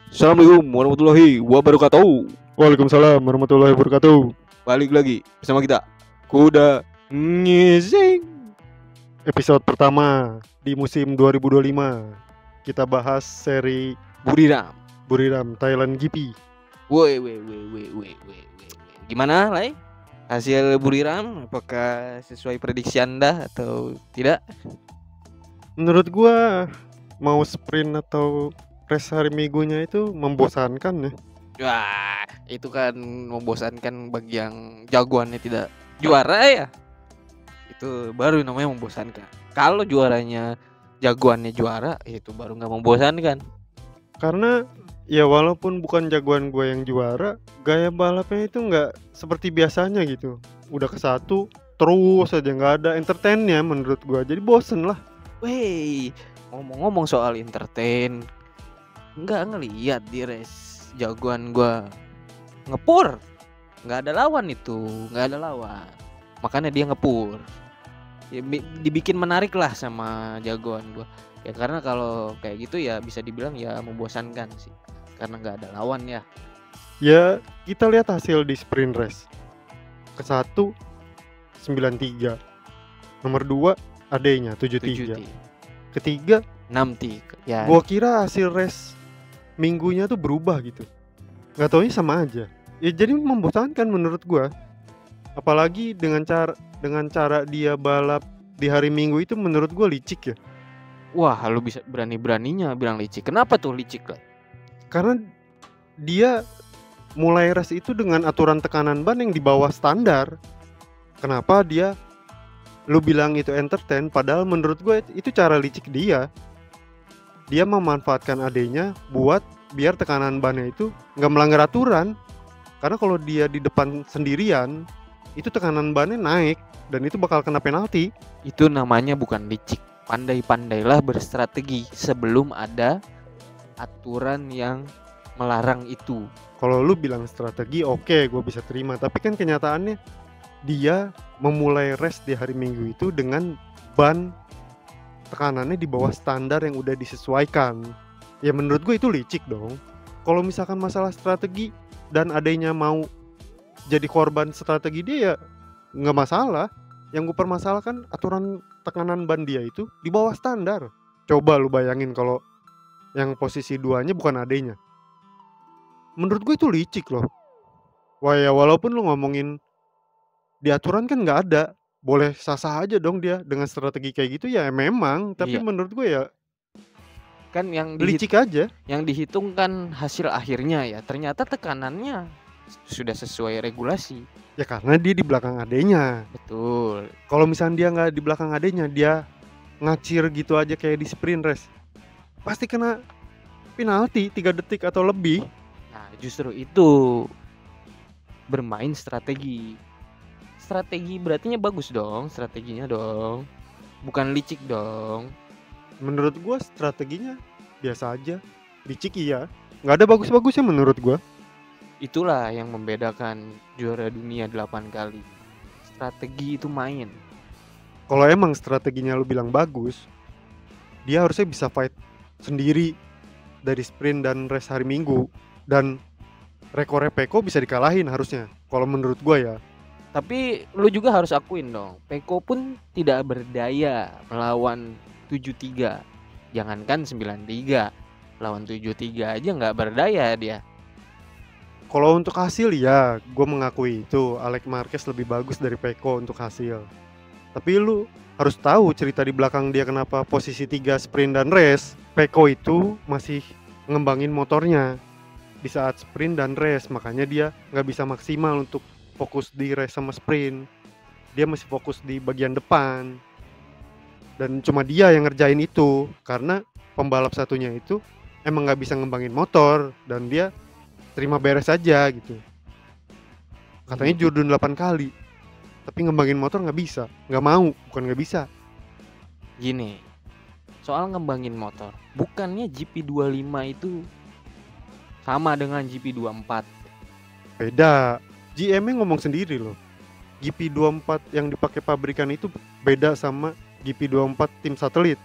Assalamualaikum warahmatullahi wabarakatuh. Waalaikumsalam warahmatullahi wabarakatuh. Balik lagi bersama kita Kuda Ngising. Episode pertama di musim 2025. Kita bahas seri Buriram. Buriram Thailand GP. Woi. Gimana, Lai? Hasil Buriram apakah sesuai prediksi Anda atau tidak? Menurut gua mau sprint atau race hari minggunya itu membosankan ya. Wah, itu kan membosankan bagi yang jagoannya tidak juara ya. Itu baru namanya membosankan. Kalau juaranya jagoannya juara, itu baru nggak membosankan. Karena ya walaupun bukan jagoan gua yang juara, gaya balapnya itu nggak seperti biasanya gitu. Udah ke satu terus aja, nggak ada entertainnya menurut gua. Jadi bosen lah. Wey, ngomong-ngomong soal entertain, nggak ngeliat di race jagoan gua ngepur, nggak ada lawan itu, nggak ada lawan, makanya dia ngepur. Ya, dibikin menarik lah sama jagoan gua. Ya karena kalau kayak gitu ya bisa dibilang ya membosankan sih, karena nggak ada lawan ya. Ya kita lihat hasil di sprint race. Ke satu 93, nomor 2 adanya 73, 7 ketiga 6 ya. gua kira hasil race minggunya tuh berubah gitu, nggak taunya sama aja. Ya jadi membosankan menurut gua. Apalagi dengan cara dia balap di hari Minggu itu menurut gua licik ya. Wah, lu bisa berani-beraninya bilang licik. Kenapa tuh licik lah? Karena dia mulai race itu dengan aturan tekanan ban yang di bawah standar. Kenapa dia lu bilang itu entertain, padahal menurut gue itu cara licik dia. Dia memanfaatkan adanya buat biar tekanan bannya itu nggak melanggar aturan. Karena kalau dia di depan sendirian, itu tekanan bannya naik dan itu bakal kena penalti. Itu namanya bukan licik. Pandai-pandailah berstrategi sebelum ada aturan yang melarang itu. Kalau lu bilang strategi, oke, gue bisa terima. Tapi kan kenyataannya dia memulai race di hari Minggu itu dengan ban tekanannya di bawah standar yang udah disesuaikan. Ya menurut gue itu licik dong. Kalau misalkan masalah strategi dan adanya mau jadi korban strategi dia, ya nggak masalah. Yang gue permasalahkan aturan tekanan ban dia itu di bawah standar. Coba lu bayangin kalau yang posisi 2-nya bukan adanya. Menurut gue itu licik loh. Wah ya walaupun lu ngomongin di aturan kan nggak ada, boleh sah-sah aja dong dia dengan strategi kayak gitu ya memang. Tapi Iya. menurut gue ya Kan yang licik aja. yang dihitung kan hasil akhirnya ya. Ternyata tekanannya sudah sesuai regulasi. Ya karena dia di belakang adenya. Betul. Kalau misalnya dia nggak di belakang adenya, dia ngacir gitu aja kayak di sprint race, pasti kena penalti 3 detik atau lebih. Nah, justru itu bermain strategi. Strategi berarti bagus dong, strateginya dong. Bukan licik dong. Menurut gua strateginya biasa aja. Licik iya, nggak ada bagus-bagusnya menurut gua. Itulah yang membedakan juara dunia 8 kali. Strategi itu main. Kalau emang strateginya lu bilang bagus, dia harusnya bisa fight sendiri dari sprint dan race hari Minggu. Dan rekornya Peko bisa dikalahin harusnya, kalau menurut gua ya. Tapi lu juga harus akuin dong, Peko pun tidak berdaya melawan 73. Jangankan 93, lawan 73 aja nggak berdaya dia. Kalau untuk hasil ya, gue mengakui itu Alex Marquez lebih bagus dari Peko untuk hasil. Tapi lu harus tahu cerita di belakang dia kenapa posisi 3 sprint dan race. Peko itu masih ngembangin motornya di saat sprint dan race, makanya dia nggak bisa maksimal untuk fokus di race sama sprint. Dia masih fokus di bagian depan. Dan cuma dia yang ngerjain itu, karena pembalap satunya itu emang nggak bisa ngembangin motor dan dia terima beres aja gitu. Katanya Jordan 8 kali, tapi ngembangin motor nggak bisa, nggak mau, bukan nggak bisa. Gini, soal ngembangin motor, bukannya GP25 itu sama dengan GP24? Beda. GM-nya ngomong sendiri loh. GP24 yang dipakai pabrikan itu beda sama GP24 tim satelit.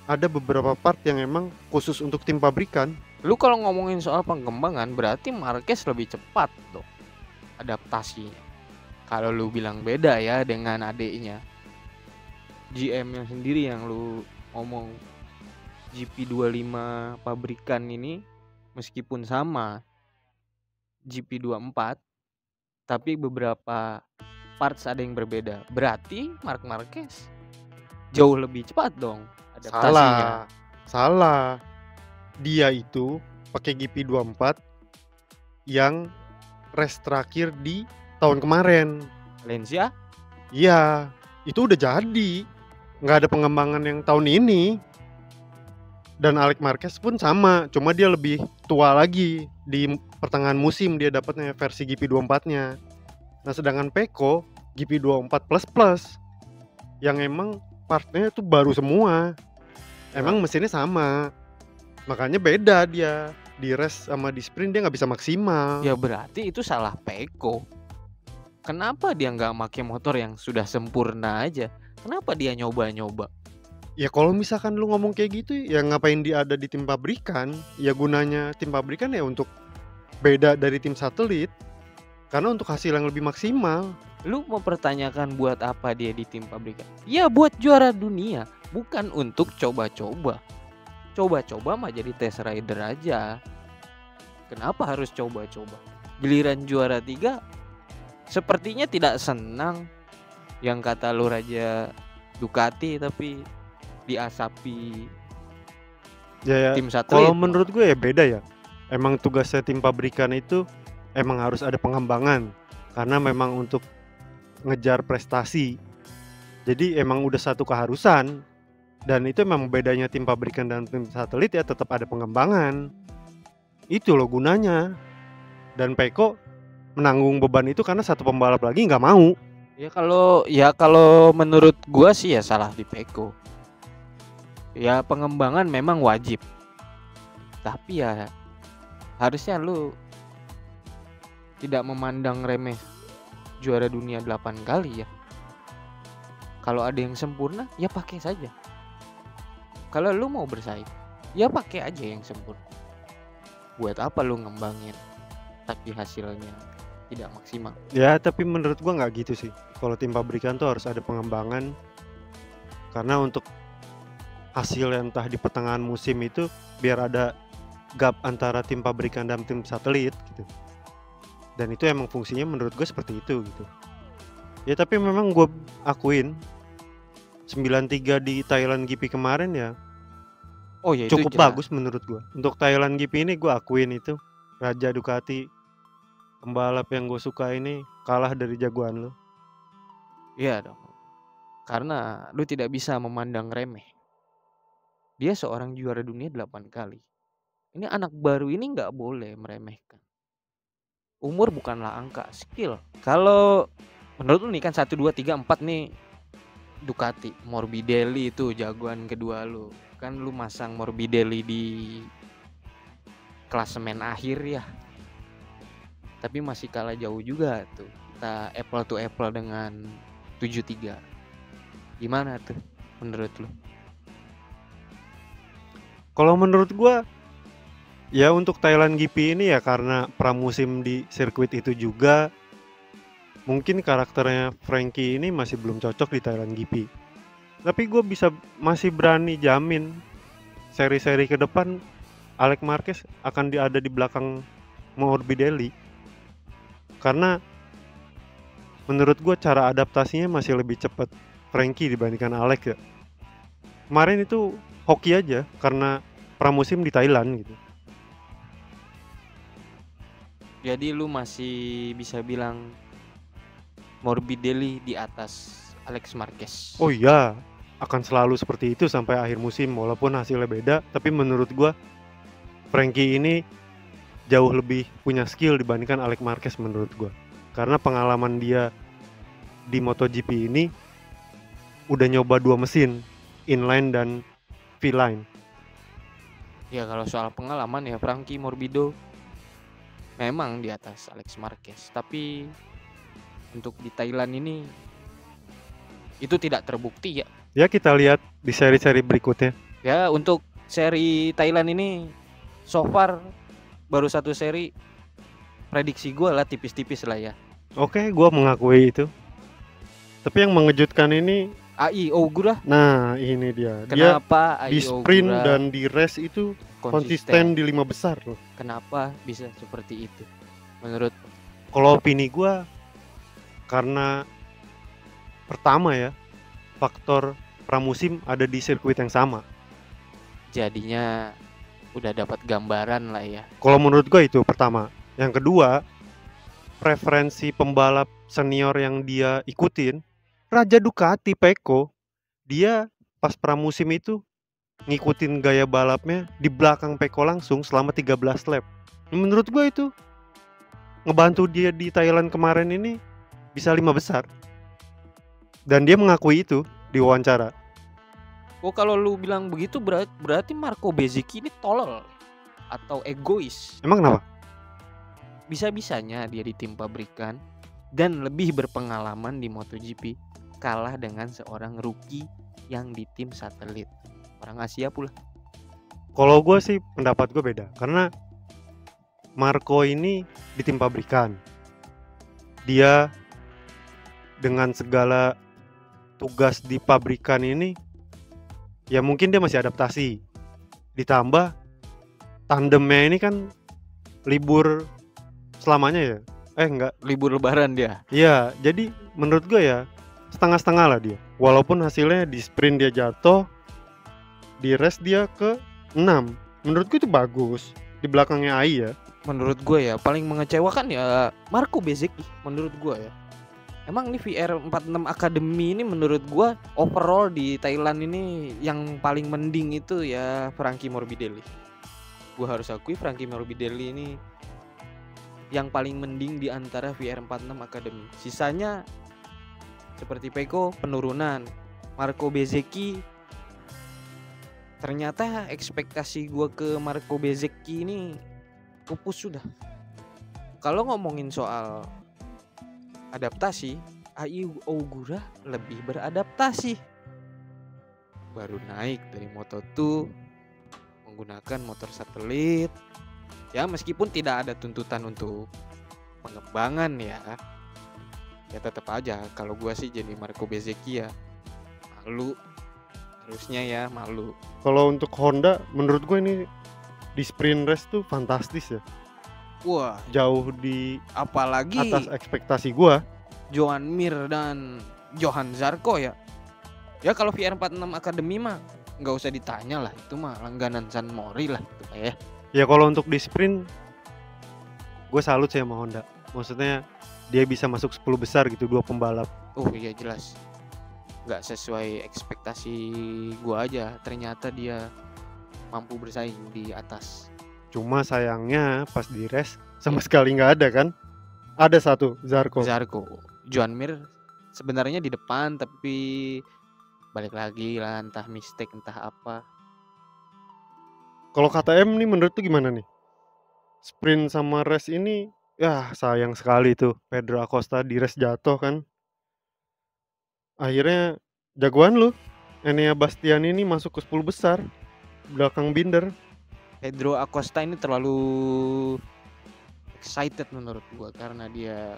Ada beberapa part yang emang khusus untuk tim pabrikan. Lu kalau ngomongin soal pengembangan berarti Marquez lebih cepat dong adaptasinya. Kalau lu bilang beda ya dengan adiknya, GM-nya sendiri yang lu ngomong GP25 pabrikan ini meskipun sama GP24 tapi beberapa parts ada yang berbeda. Berarti Marc Marquez jauh lebih cepat dong adaptasinya. Salah. Dia itu pakai GP24 yang race terakhir di tahun kemarin. Valencia Iya, itu udah jadi. Nggak ada pengembangan yang tahun ini. Dan Alex Marquez pun sama, cuma dia lebih tua lagi. Di pertengahan musim dia dapatnya versi GP24-nya. Nah, sedangkan Pecco GP24++, yang emang partnya itu baru semua. Emang mesinnya sama. Makanya beda dia. Di race sama di sprint dia nggak bisa maksimal. ya berarti itu salah Pecco. Kenapa dia nggak pakai motor yang sudah sempurna aja? Kenapa dia nyoba-nyoba? Ya kalau misalkan lu ngomong kayak gitu, ya ngapain dia ada di tim pabrikan? Ya gunanya tim pabrikan ya untuk beda dari tim satelit. Karena untuk hasil yang lebih maksimal. Lu mempertanyakan buat apa dia di tim pabrikan? Ya buat juara dunia, bukan untuk coba-coba. Coba-coba mah jadi test rider aja. Kenapa harus coba-coba? Giliran juara 3 sepertinya tidak senang. Yang kata lu Raja Ducati tapi diasapi Ya, tim satelit. kalau menurut gue ya beda ya. Emang tugasnya tim pabrikan itu emang harus ada pengembangan. Karena memang untuk ngejar prestasi. Jadi emang udah satu keharusan. Dan itu memang bedanya tim pabrikan dan tim satelit ya tetap ada pengembangan. Itu loh gunanya. Dan Pecco menanggung beban itu karena satu pembalap lagi nggak mau. Ya kalau menurut gua sih ya salah di Pecco. Ya pengembangan memang wajib. Tapi ya harusnya lu tidak memandang remeh juara dunia 8 kali ya. Kalau ada yang sempurna ya pakai saja. Kalau lu mau bersaing ya pakai aja yang sempurna. Buat apa lu ngembangin tapi hasilnya tidak maksimal? Ya tapi menurut gua nggak gitu sih. Kalau tim pabrikan tuh harus ada pengembangan. Karena untuk hasil yang entah di pertengahan musim itu biar ada gap antara tim pabrikan dan tim satelit gitu. Dan itu emang fungsinya menurut gue seperti itu gitu. Ya tapi memang gue akuin 93 di Thailand GP kemarin ya Oh ya itu cukup jelas. bagus menurut gue. Untuk Thailand GP ini gue akuin itu Raja Ducati, pembalap yang gue suka ini kalah dari jagoan lo. Iya dong. Karena lu tidak bisa memandang remeh. Dia seorang juara dunia 8 kali. Ini anak baru ini nggak boleh meremehkan. Umur bukanlah angka, skill. Kalau menurut lu nih kan 1, 2, 3, 4 nih Ducati, Morbidelli itu jagoan kedua lu. Kan lu masang Morbidelli di klasemen akhir ya. Tapi masih kalah jauh juga tuh. Kita apple to apple dengan 73. Gimana tuh menurut lu? Kalau menurut gue ya untuk Thailand GP ini ya karena pramusim di sirkuit itu juga mungkin karakternya Frankie ini masih belum cocok di Thailand GP. Tapi gue masih berani jamin seri-seri ke depan Alex Marquez akan ada di belakang Morbidelli. Karena menurut gue cara adaptasinya masih lebih cepat Frankie dibandingkan Alex ya. Kemarin itu hoki aja karena pramusim di Thailand gitu. Jadi lu masih bisa bilang Morbidelli di atas Alex Marquez. Oh iya, akan selalu seperti itu sampai akhir musim walaupun hasilnya beda. Tapi menurut gua Frankie ini jauh lebih punya skill dibandingkan Alex Marquez menurut gua. Karena pengalaman dia di MotoGP ini udah nyoba 2 mesin, inline dan V-line. Ya kalau soal pengalaman ya Frankie Morbido memang di atas Alex Marquez. Tapi untuk di Thailand ini itu tidak terbukti ya. Ya kita lihat di seri-seri berikutnya. Ya untuk seri Thailand ini So far baru satu seri, prediksi gue lah tipis-tipis lah ya. Oke, gua mengakui itu. Tapi yang mengejutkan ini, AI Ogura, nah ini dia. kenapa Dia di AI sprint Ogura dan di race itu konsisten di 5 besar loh. Kenapa bisa seperti itu? Menurut Kalau opini gua, karena pertama ya, faktor pramusim ada di sirkuit yang sama. jadinya udah dapat gambaran lah ya. Kalau menurut gua itu pertama. Yang kedua, preferensi pembalap senior yang dia ikutin, Raja Ducati Pecco, dia pas pramusim itu ngikutin gaya balapnya di belakang Pecco langsung selama 13 lap. Menurut gua itu ngebantu dia di Thailand kemarin ini bisa 5 besar. Dan dia mengakui itu di wawancara. Oh, kalau lu bilang begitu berarti Marco Bezzecchi ini tolol atau egois. Emang kenapa? Bisa-bisanya dia di tim pabrikan dan lebih berpengalaman di MotoGP kalah dengan seorang rookie yang di tim satelit orang Asia pula. Kalau gue sih pendapat gue beda, karena Marco ini di tim pabrikan, dia dengan segala tugas di pabrikan ini, ya mungkin dia masih adaptasi. Ditambah tandemnya ini kan libur selamanya ya. Enggak, Libur lebaran dia. iya, jadi menurut gue ya setengah-setengah lah dia. Walaupun hasilnya di sprint dia jatuh, di race dia ke 6. Menurut gue itu bagus. Di belakangnya AI ya. Menurut gue ya paling mengecewakan ya Marco Bezzecchi menurut gue ya. Emang nih VR46 Academy ini menurut gue overall di Thailand ini yang paling mending itu ya Frankie Morbidelli. Gue harus akui Frankie Morbidelli ini yang paling mending di antara VR46 Academy. Sisanya seperti Pecco penurunan. Marco Bezzecchi, ternyata ekspektasi gue ke Marco Bezzecchi ini pupus sudah. Kalau ngomongin soal adaptasi, AI Ogura lebih beradaptasi. Baru naik dari Moto2 menggunakan motor satelit. Ya meskipun tidak ada tuntutan untuk pengembangan ya tetap aja kalau gua sih jadi Marco Bezzecchi ya malu, harusnya ya malu. Kalau untuk Honda, menurut gue ini di sprint race tuh fantastis ya. Wah, Jauh di apalagi atas ekspektasi gue. Joan Mir dan Johan Zarco ya. Ya kalau VR46 Academy mah nggak usah ditanya lah, itu mah langganan San Mori lah itu ya. Ya kalau untuk di sprint, gue salut sih sama Honda. Maksudnya dia bisa masuk 10 besar gitu, 2 pembalap. Oh iya jelas, nggak sesuai ekspektasi gua aja. Ternyata dia mampu bersaing di atas. Cuma sayangnya pas di race sama sekali nggak ada kan. Ada satu, Zarco. Joan Mir sebenarnya di depan tapi balik lagi lah, entah mistake entah apa. Kalau KTM nih menurut tuh gimana nih? Sprint sama race ini, ya sayang sekali tuh. Pedro Acosta di race jatuh kan. Akhirnya jagoan lu, Enea Bastian ini masuk ke 10 besar belakang Binder. Pedro Acosta ini terlalu excited menurut gua karena dia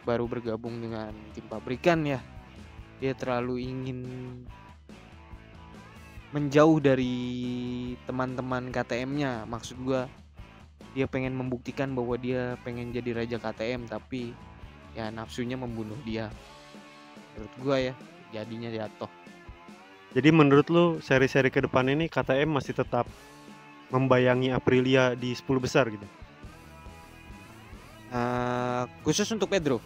baru bergabung dengan tim pabrikan ya. Dia terlalu ingin menjauh dari teman-teman KTM-nya. Maksud gua dia pengen membuktikan bahwa dia pengen jadi raja KTM, tapi ya nafsunya membunuh dia. Menurut gua ya, jadinya jatuh. Jadi menurut lu seri-seri ke depan ini KTM masih tetap membayangi Aprilia di 10 besar gitu? Khusus untuk Pedro.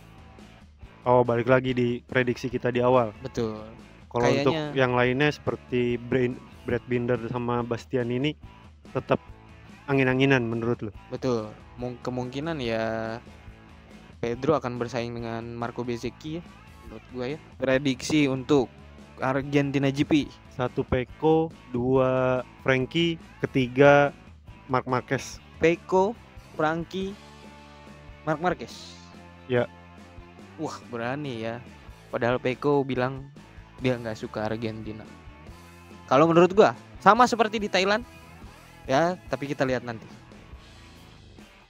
Oh, balik lagi di prediksi kita di awal. Betul. Kalau untuk Kayaknya yang lainnya seperti Brad Binder sama Bastian ini tetap angin-anginan menurut lu? betul. Kemungkinan ya Pedro akan bersaing dengan Marco Bezzecchi ya, menurut gua ya. Prediksi untuk Argentina GP. 1 Pecco, 2 Frankie, ketiga Marc Marquez. Pecco, Frankie, Marc Marquez. Ya. Wah, berani ya. Padahal Pecco bilang dia nggak suka Argentina. Kalau menurut gua sama seperti di Thailand, Ya, tapi kita lihat nanti.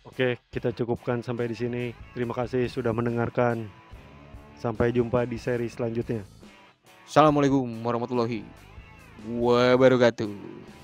Oke, kita cukupkan sampai di sini. Terima kasih sudah mendengarkan. Sampai jumpa di seri selanjutnya. Assalamualaikum warahmatullahi wabarakatuh.